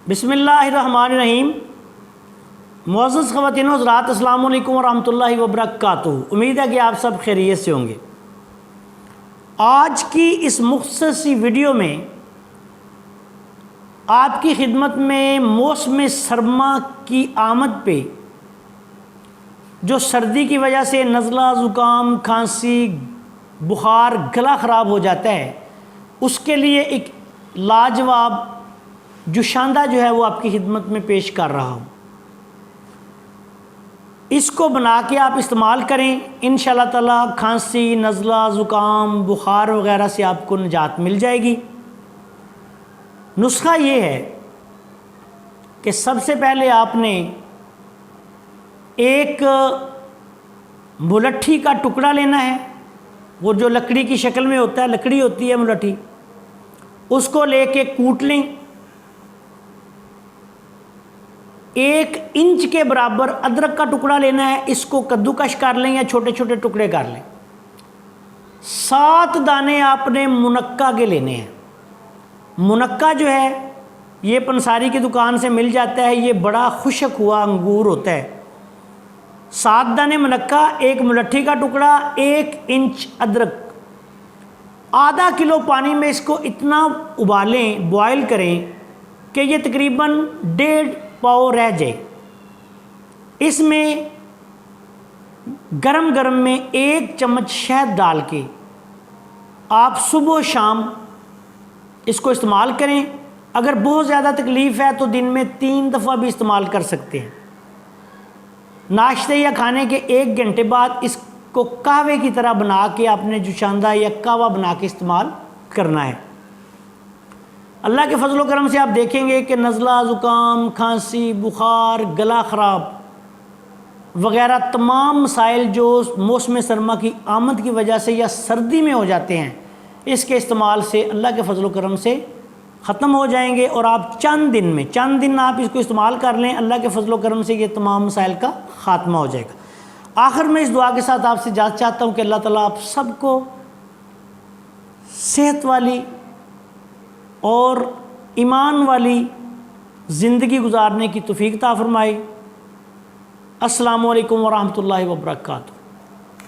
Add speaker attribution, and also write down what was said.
Speaker 1: بسم اللہ الرحمن الرحیم۔ معزز خواتین و حضرات، السلام علیکم ورحمۃ اللہ وبرکاتہ۔ امید ہے کہ آپ سب خیریت سے ہوں گے۔ آج کی اس مختصر سی ویڈیو میں آپ کی خدمت میں موسم سرما کی آمد پہ جو سردی کی وجہ سے نزلہ، زکام، کھانسی، بخار، گلا خراب ہو جاتا ہے، اس کے لیے ایک لاجواب جوشاندہ جو ہے وہ آپ کی خدمت میں پیش کر رہا ہوں۔ اس کو بنا کے آپ استعمال کریں، انشاءاللہ تعالی کھانسی، نزلہ، زکام، بخار وغیرہ سے آپ کو نجات مل جائے گی۔ نسخہ یہ ہے کہ سب سے پہلے آپ نے ایک ملٹھی کا ٹکڑا لینا ہے، وہ جو لکڑی کی شکل میں ہوتا ہے، لکڑی ہوتی ہے ملٹھی، اس کو لے کے کوٹ لیں۔ 1 انچ کے برابر ادرک کا ٹکڑا لینا ہے، اس کو کدوکش کر لیں یا چھوٹے چھوٹے ٹکڑے کر لیں۔ 7 دانے آپ نے منقہ کے لینے ہیں۔ منقہ جو ہے یہ پنساری کی دکان سے مل جاتا ہے، یہ بڑا خشک ہوا انگور ہوتا ہے۔ 7 دانے منقہ، 1 ملٹھی کا ٹکڑا، 1 انچ ادرک، آدھا کلو پانی میں اس کو اتنا ابالیں، بوائل کریں کہ یہ تقریباً 1.5 پاؤ رہ جائے۔ اس میں گرم گرم میں 1 چمچ شہد ڈال کے آپ صبح و شام اس کو استعمال کریں۔ اگر بہت زیادہ تکلیف ہے تو دن میں 3 دفعہ بھی استعمال کر سکتے ہیں۔ ناشتے یا کھانے کے 1 گھنٹے بعد اس کو قہوے کی طرح بنا کے آپ نے جوشاندہ یا قہوہ بنا کے استعمال کرنا ہے۔ اللہ کے فضل و کرم سے آپ دیکھیں گے کہ نزلہ، زکام، کھانسی، بخار، گلا خراب وغیرہ تمام مسائل جو موسم سرما کی آمد کی وجہ سے یا سردی میں ہو جاتے ہیں، اس کے استعمال سے اللہ کے فضل و کرم سے ختم ہو جائیں گے، اور آپ چند دن آپ اس کو استعمال کر لیں، اللہ کے فضل و کرم سے یہ تمام مسائل کا خاتمہ ہو جائے گا۔ آخر میں اس دعا کے ساتھ آپ سے اجازت چاہتا ہوں کہ اللہ تعالیٰ آپ سب کو صحت والی اور ایمان والی زندگی گزارنے کی توفیق عطا فرمائے۔ السلام علیکم ورحمۃ اللہ وبرکاتہ۔